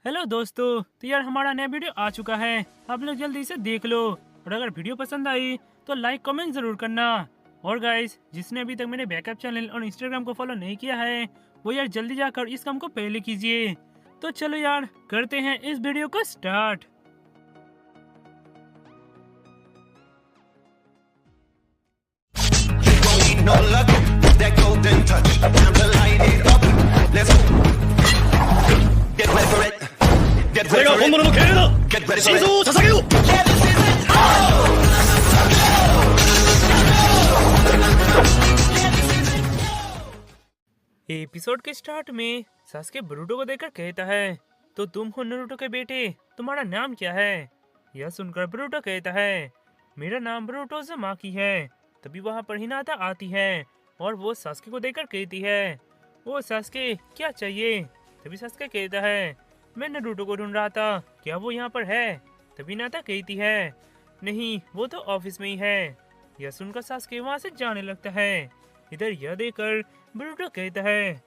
Hello दोस्तों, तो यार हमारा नया वीडियो आ चुका है। आप लोग जल्दी से देख लो और अगर वीडियो पसंद आई तो लाइक कमेंट जरूर करना। और गाइस, जिसने अभी तक मेरे बैकअप चैनल और इंस्टाग्राम को फॉलो नहीं किया है वो यार जल्दी जाकर इस काम को पहले कीजिए। तो चलो यार करते हैं इस वीडियो को start. No luck, that golden touch. Time to light it up. Let's go. Get ready for it. Get これ ready が for 本 it. 物の敬礼だ Get ready 心 for 臓 it. を捧げよう Yeah, this is it. Episode के start में Sasuke बरूटो को देखकर कहता है, तो तुम हो Naruto के बेटे, तुम्हारा नाम क्या है? यह सुनकर बरूटो कहता है, मेरा नाम बरूटो उज़ुमाकी है। तभी वहाँ पर हिनाता आती है और वो सास्के को देखकर कहती है, ओ सास्के क्या चाहिए? तभी सास्के कहता है, मैं नारुतो को ढूंढ रहा था, क्या वो यहाँ पर है? तभी हिनाता कहती है, नहीं वो तो ऑफिस में ही है। यह सुनकर सास्के वहाँ से जाने लगता है। इधर यह देखकर बरूटो कहता है,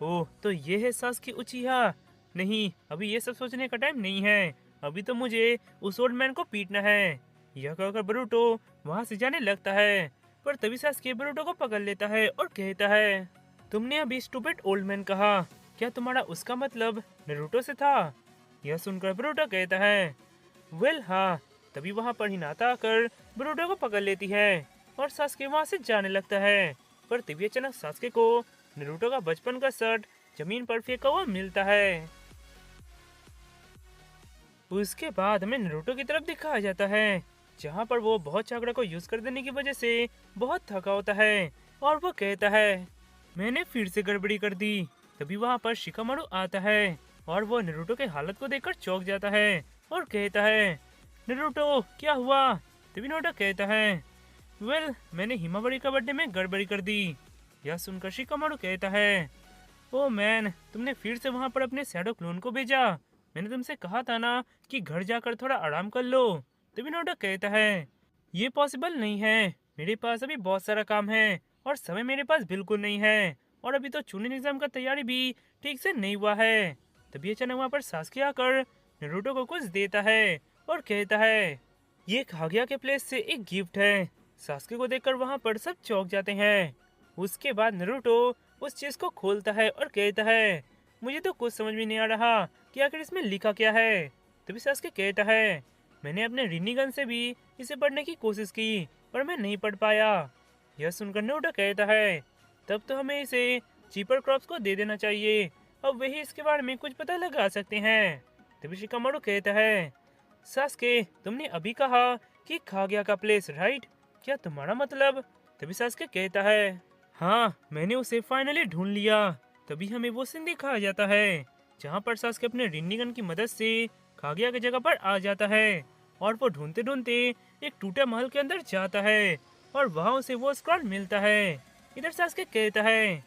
ओह तो ये है सास्के उचिहा। नहीं, अभी ये सब सोचने का टाइम नहीं है, अभी तो मुझे उस ओल्ड मैन को पीटना है। यह कहकर बरूटो वहाँ से जाने लगता है, पर तभी सास्के बरूटो को पकड़ लेता है और कहता है, तुमने अभी स्टूपिड ओल्ड मैन कहा, क्या तुम्हारा उसका मतलब नारुतो से था? यह सुनकर बरूटो कहता है, वेल हाँ। तभी वहाँ पर हिनाता आकर बरूटो को पकड़ लेती है और सास्के वहाँ से जाने लगता है। पर तभी अचानक सास्के को नारुतो का बचपन का शर्ट जमीन पर फेंका हुआ मिलता है। उसके बाद हमें नारुतो की तरफ दिखाया जाता है, जहाँ पर वो बहुत चाकरा को यूज कर देने की वजह से बहुत थका होता है और वो कहता है, मैंने फिर से गड़बड़ी कर दी। तभी वहाँ पर शिकामारु आता है और वो नारुतो के हालत को देखकर चौंक जाता है और कहता है, नारुतो क्या हुआ? तभी नारुतो कहता है, वेल मैंने हिमावरी का बर्थडे में गड़बड़ी कर दी। यह सुनकर शिकामारु कहता है, ओ मैन, तुमने फिर से वहाँ पर अपने शैडो क्लोन को भेजा। मैंने तुमसे कहा था ना कि घर जाकर थोड़ा आराम कर लो। तभी नारुतो कहता है, ये पॉसिबल नहीं है, मेरे पास अभी बहुत सारा काम है और समय मेरे पास बिल्कुल नहीं है, और अभी तो चूनिन एग्जाम का तैयारी भी ठीक से नहीं हुआ है। तभी अचानक वहाँ पर सास्के आकर नारुतो को कुछ देता है और कहता है, ये कागया के प्लेस से एक गिफ्ट है। सास्के को देखकर वहाँ पर सब चौंक जाते हैं। उसके बाद नारुतो उस चीज को खोलता है और कहता है, मुझे तो कुछ समझ में नहीं आ रहा कि आखिर इसमें लिखा क्या है। तभी सास्के कहता है, मैंने अपने रिनिगन से भी इसे पढ़ने की कोशिश की पर मैं नहीं पढ़ पाया। यह सुनकर नारुतो कहता है, तब तो हमें इसे चीपर क्रॉप्स को दे देना चाहिए, अब वही इसके बारे में कुछ पता लगा सकते हैं। तभी शिकामारु कहता है, सास्के तुमने अभी कहा कि कागया का प्लेस राइट, क्या तुम्हारा मतलब? तभी सास्के कहता है, हाँ मैंने उसे फाइनली ढूंढ लिया। तभी हमें वो सीन दिखाया जाता है जहाँ पर सास्के अपने रिनिगन की मदद से कागया की जगह पर आ जाता है और वो ढूंढते ढूंढते एक टूटे महल के अंदर जाता है और वहाँ उसे वो स्क्रॉल मिलता है। इधर सास्के कहता है,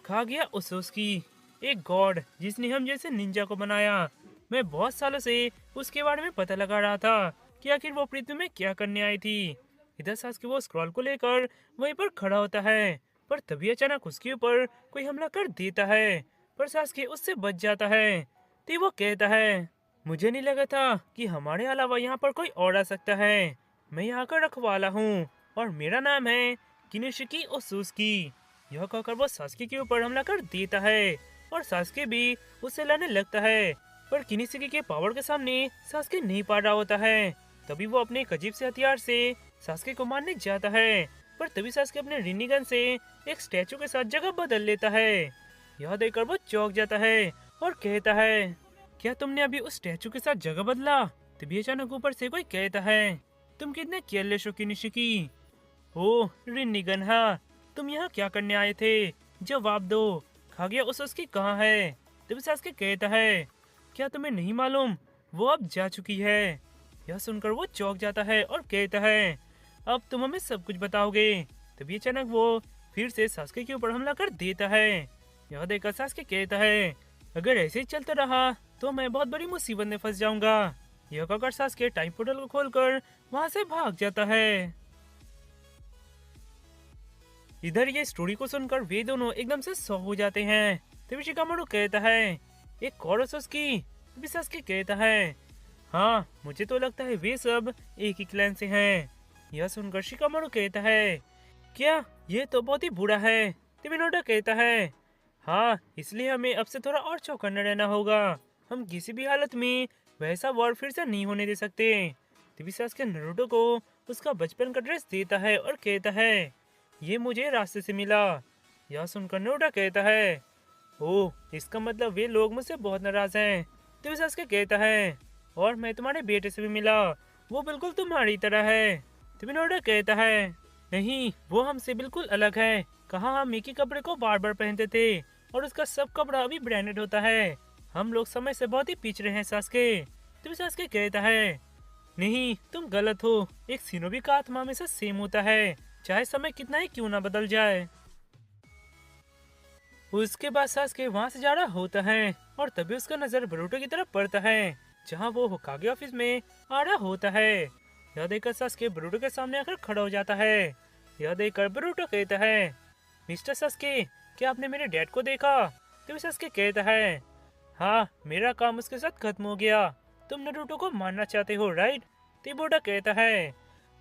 कागया उसोस्की, एक गॉड जिसने हम जैसे निंजा को बनाया। मैं बहुत सालों से उसके बारे में पता लगा रहा था कि आखिर वो पृथ्वी में क्या करने आई थी। इधर सास्के वो स्क्रॉल को लेकर वहीं पर खड़ा होता है, पर तभी अचानक उसके ऊपर कोई हमला कर देता है, पर सास्के उससे बच जाता है। तो वो कहता है, मुझे नहीं लगा था कि हमारे अलावा यहाँ पर कोई और आ सकता है। मैं यहाँ का रखवाला हूँ और मेरा नाम है किनिशिकी ओसुस्की। यह कहकर वो सास्के के ऊपर हमला कर देता है और सास्के भी उससे लड़ने लगता है, पर किनिशिकी के पावर के सामने सास्के नहीं पा रहा होता है। तभी वो अपने एक अजीब से हथियार से सास्के को मारने जाता है, पर तभी सास्के अपने रिनिगन से एक स्टैचू के साथ जगह बदल लेता है। यह देखकर वो चौंक जाता है और कहता है, क्या तुमने अभी उस स्टैचू के साथ जगह बदला? तभी अचानक ऊपर से कोई कहता है, तुम कितने केयरलेस हो किनिशिकी। ओ रिनिगन, हाँ तुम यहाँ क्या करने आए थे? जवाब दो, कागया उसोस्की कहाँ है? तभी सास्के कहता है, क्या तुम्हें नहीं मालूम, वो अब जा चुकी है। यह सुनकर वो चौंक जाता है और कहता है, अब तुम हमें सब कुछ बताओगे। तभी अचानक वो फिर से सास्के के ऊपर हमला कर देता है। यह देखकर सास्के कहता है, अगर ऐसे ही चलता रहा तो मैं बहुत बड़ी मुसीबत में फंस जाऊंगा। यह कहकर सास्के टाइम पोर्टल को खोलकर वहां से भाग जाता है। इधर ये स्टोरी को सुनकर वे दोनों एकदम से शॉक हो जाते हैं। तभी शिकामारु कहता है, एक और उसकी तभी सास्के कहता है, हाँ मुझे तो लगता है वे सब एक ही क्लैन से हैं। यह सुनकर शिकामारू कहता है, क्या ये तो बहुत ही बुरा है। तभी नोटा कहता है, हाँ इसलिए हमें अब से थोड़ा और चौकन्ना रहना होगा। हम किसी भी हालत में वैसा वॉर फिर से नहीं होने दे सकते। तभी सास्के नारुतो को उसका बचपन का ड्रेस देता है और कहता है, ये मुझे रास्ते से मिला। यह सुनकर नारुतो कहता है, ओह इसका मतलब वे लोग मुझसे बहुत नाराज हैं। तभी सास्के कहता है, और मैं तुम्हारे बेटे से भी मिला, वो बिल्कुल तुम्हारी तरह है। तभी नारुतो कहता है, नहीं वो हमसे बिल्कुल अलग है। कहाँ हम एक ही कपड़े को बार बार पहनते थे और उसका सब कपड़ा अभी ब्रांडेड होता है। हम लोग समय से बहुत ही पिछड़े हैं सास्के। तभी सास्के कहता है, नहीं तुम गलत हो। एक शिनोबी का आत्मा हमेशा सेम होता है, चाहे समय कितना ही क्यों ना बदल जाए। उसके बाद सास्के वहाँ से जा रहा होता है और तभी उसका नजर बोरुतो की तरफ पड़ता है, जहाँ वो होकागे ऑफिस में आ रहा होता है। यह देखकर सास्के बोरुतो के सामने आकर खड़ा हो जाता है। यह देखकर बोरुतो कहता है, मिस्टर सास्के क्या आपने मेरे डैड को देखा? तभी सास्के कहता है, हाँ मेरा काम उसके साथ खत्म हो गया। तुम नारुतो को मारना चाहते हो राइट? तभी बोरुतो कहता है,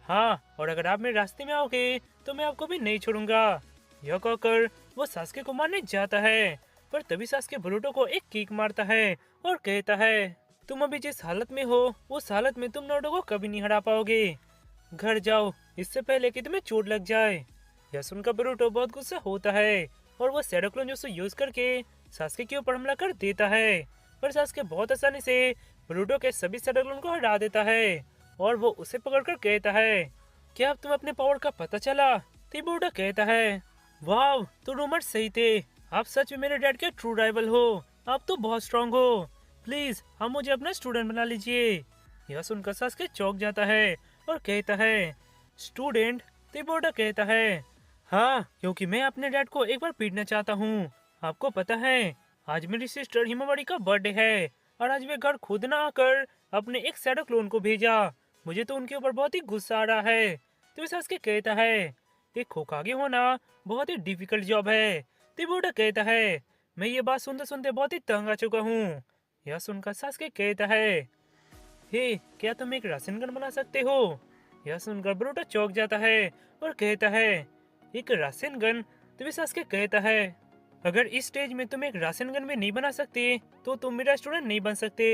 हाँ और अगर आप मेरे रास्ते में आओगे तो मैं आपको भी नहीं छोड़ूंगा। यह कहकर वो सास्के को मारने जाता है, पर तभी सास्के बोरुतो को एक किक मारता है और कहता है, तुम अभी जिस हालत में हो उस हालत में तुम नारुतो को कभी नहीं हरा पाओगे। घर जाओ इससे पहले कि तुम्हें चोट लग जाए। यह सुनकर बोरुतो बहुत गुस्सा होता है और वो शैडो क्लोन jutsu यूज करके सास्के के ऊपर हमला कर देता है, पर सास्के बहुत आसानी से बोरुतो के सभी शैडो क्लोन को हटा देता है और वो उसे पकड़कर कहता है, क्या अब तुम अपने पावर का पता चला? तभी बोरुतो कहता है, वाव तो रूमर सही थे, आप सच में मेरे डैड के ट्रू राइवल हो। आप तो बहुत स्ट्रांग हो, प्लीज हम मुझे अपना स्टूडेंट बना लीजिए। यह सुनकर सास्के चौंक जाता है और कहता है, स्टूडेंट? तभी बोरुतो कहता है, हाँ क्योंकि मैं अपने डैड को एक बार पीटना चाहता हूँ। आपको पता है आज मेरी सिस्टर हिमावारी का बर्थडे है और आज वे घर खुद ना आकर अपने एक शैडो क्लोन को भेजा। मुझे तो उनके ऊपर बहुत ही गुस्सा आ रहा है। तो सास्के कहता है, एक होकागे होना बहुत ही डिफिकल्ट जॉब है। तभी बोरुतो कहता है, मैं ये बात सुनते सुनते बहुत ही तंग आ चुका हूँ। यह सुनकर सास्के कहता है, हे क्या तुम एक रासेनगन बना सकते हो? यह सुनकर बोरुतो चौंक जाता है और कहता है, एक रासेनगन? तभी सास्के कहता है, अगर इस स्टेज में तुम एक रासेनगन भी नहीं बना सकते तो तुम मेरा स्टूडेंट नहीं बन सकते।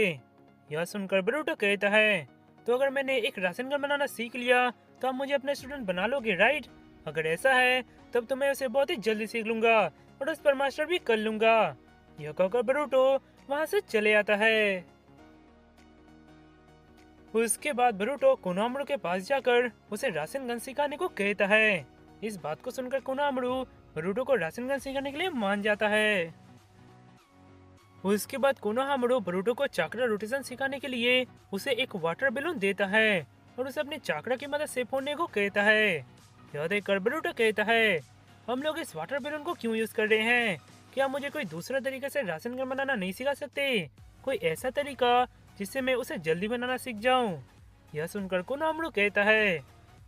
यह सुनकर बोरुतो कहता है, तो अगर मैंने एक रासेनगन बनाना सीख लिया तो आप मुझे अपना स्टूडेंट बना लोगे राइट? अगर ऐसा है तब तो मैं उसे बहुत ही जल्दी सीख लूंगा और उस पर मास्टर भी कर लूंगा। यह कहकर बोरुतो वहाँ से चले आता है। उसके बाद बोरुतो कोनोहामारू के पास जाकर उसे रासेनगन सिखाने को कहता है। इस बात को सुनकर कोनोहामारू बोरुतो को रासेनगन सिखाने के लिए मान जाता है। उसके बाद कोनोहामारू बोरुतो को चाक्रा रोटेशन सिखाने के लिए उसे एक वाटर बैलून देता है और उसे अपने चाक्रा की मदद से फोड़ने को कहता है। यह देखकर बोरुतो कहता है, हम लोग इस वाटर बैलून को क्यों यूज कर रहे हैं? क्या मुझे कोई दूसरा तरीके से रासेनगन बनाना नहीं सिखा सकते? कोई ऐसा तरीका जिससे मैं उसे जल्दी बनाना सीख जाऊं? यह सुनकर कोनोहामारू कहता है,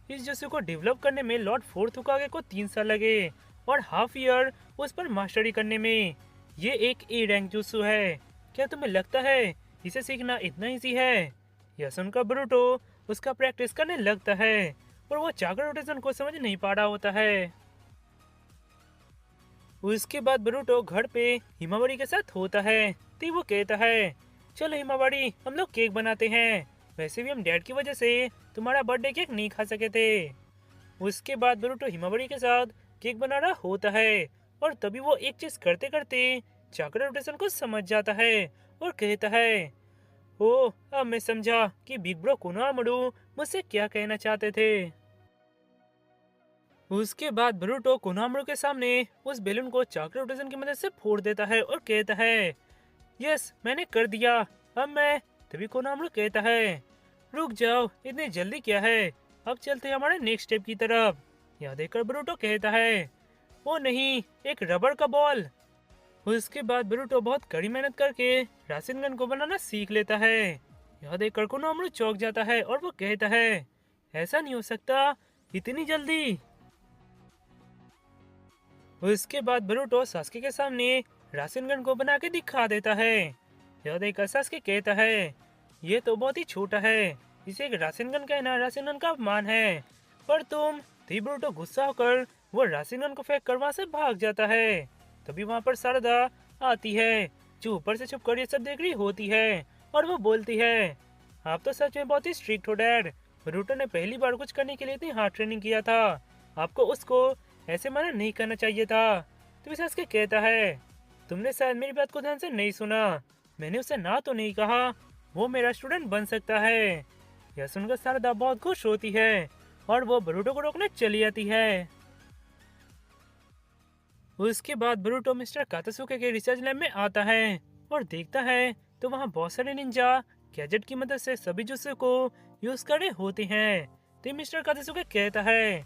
इस jutsu को डेवलप करने में लॉर्ड फोर्थ होकागे को 3 साल लगे और हाफ ईयर उस पर मास्टरी करने में। ये एक ए रैंक jutsu है। क्या तुम्हें लगता है इसे सीखना इतना इजी है? यह सुनकर बोरुतो उसका प्रैक्टिस करने लगता है और वो चाक्रा रोटेशन को समझ नहीं पा रहा होता है। उसके बाद बोरुतो घर पे हिमावारी के साथ होता है। तो वो कहता है, चलो हिमावारी हम लोग केक बनाते हैं। वैसे भी हम डैड की वजह से तुम्हारा बर्थडे केक नहीं खा सके थे। उसके बाद बोरुतो हिमावारी के साथ केक बना रहा होता है और तभी वो एक चीज करते करते चाक्रा रोटेशन को समझ जाता है और कहता है, ओह अब मैं समझा कि बिग ब्रो कोनोहामारू मुझसे क्या कहना चाहते थे। उसके बाद बोरुतो कोनोहामारू के सामने उस बैलून को चाक्रा रोटेशन की मदद से फोड़ देता है और कहता है, यस मैंने कर दिया। अब मैं। तभी कोनोहामारू कहता है, रुक जाओ इतनी जल्दी क्या है, अब चलते हैं हमारे नेक्स्ट स्टेप की तरफ। यह देखकर बोरुतो कहता है, ओ नहीं एक रबर का बॉल। उसके बाद बोरुतो बहुत कड़ी मेहनत करके रासेनगन को बनाना सीख लेता है। यह देखकर कोनोहामारू चौंक जाता है और वो कहता है, ऐसा नहीं हो सकता इतनी जल्दी। उसके बाद बोरुतो सास्के के सामने रासेनगन को बना के दिखा देता है। यह देखकर सास्के कहता है, ये तो बहुत ही छोटा है, इसे एक रासेनगन कहना रासेनगन का अपमान है। पर तुम। तभी ब्रूटो गुस्सा होकर वो रासेनगन को फेंक कर वहाँ से भाग जाता है। तभी वहाँ पर शारदा आती है, जो ऊपर से छुप कर ये सब देख रही होती है, और वो बोलती है, आप तो सच में बहुत ही स्ट्रिक्ट हो डैड। ब्रूटो ने पहली बार कुछ करने के लिए इतनी हार्ड ट्रेनिंग किया था, आपको उसको ऐसे मना नहीं करना चाहिए था। तभी सास्के कहता है, तुमने शायद मेरी बात को ध्यान से नहीं सुना, मैंने उसे ना तो नहीं कहा, वो मेरा स्टूडेंट बन सकता है। यह सुनकर शारदा बहुत खुश होती है और वो ब्रूटो को रोकने चली जाती है। उसके बाद ब्रूटो मिस्टर कातासुके के रिसर्च लैब में आता है और देखता है तो वहाँ बहुत सारे निंजा गैजेट की मदद से सभी जुत्सु को यूज कर रहे होते हैं। तो मिस्टर कातासुके कहता है,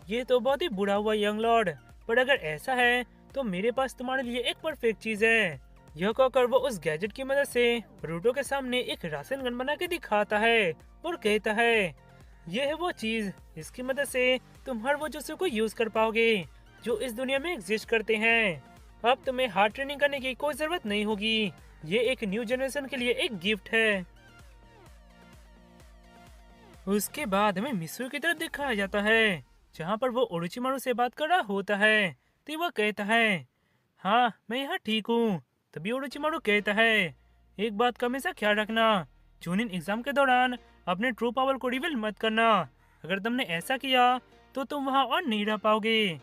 ये तो बहुत ही बुरा हुआ यंग लॉर्ड, पर अगर ऐसा है तो मेरे पास तुम्हारे लिए एक परफेक्ट चीज है। यह कहकर वो उस गैजेट की मदद से ब्रूटो के सामने एक राशन गन बना के दिखाता है और कहता है, ये है वो चीज, इसकी मदद से तुम हर वो जुत्सु को यूज कर पाओगे जो इस दुनिया में एग्जिस्ट करते हैं। अब तुम्हें हार्ड ट्रेनिंग करने की कोई जरूरत नहीं होगी, ये एक न्यू जनरेशन के लिए एक गिफ्ट है। उसके बाद हमें मिसू की तरफ दिखाया जाता है, जहाँ पर वो ओरोचिमारू से बात कर रहा होता है। तो वह कहता है, हाँ मैं यहाँ ठीक हूँ। तभी ओरोचिमारू कहता है, एक बात का हमेशा ख्याल रखना, जूनिन एग्जाम के दौरान अपने ट्रू पावर को रिवील मत करना, अगर तुमने ऐसा किया तो तुम वहाँ और नहीं रह पाओगे।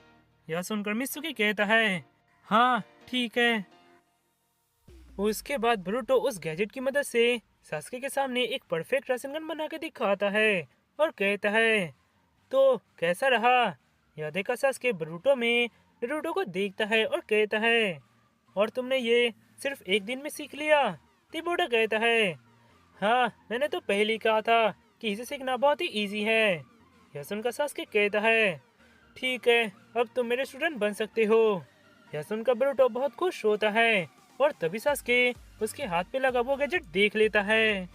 यह सुनकर मित्सुकी कहता है, हाँ ठीक है। उसके बाद ब्रूटो उस गैजेट की मदद से सास्के के सामने एक परफेक्ट राशनगन बना के दिखाता है और कहता है, तो कैसा रहा। यह देखा सास्के ब्रूटो में नारुतो को देखता है और कहता है, और तुमने ये सिर्फ एक दिन में सीख लिया। तिबोटा कहता है, हाँ मैंने तो पहले ही कहा था कि इसे सीखना बहुत ही इजी है। यह सुनकर सास्के कहता है, ठीक है अब तुम मेरे स्टूडेंट बन सकते हो। यह सुनकर ब्रूटो बहुत खुश होता है और तभी सास्के उसके हाथ पे लगा वो गैजेट देख लेता है।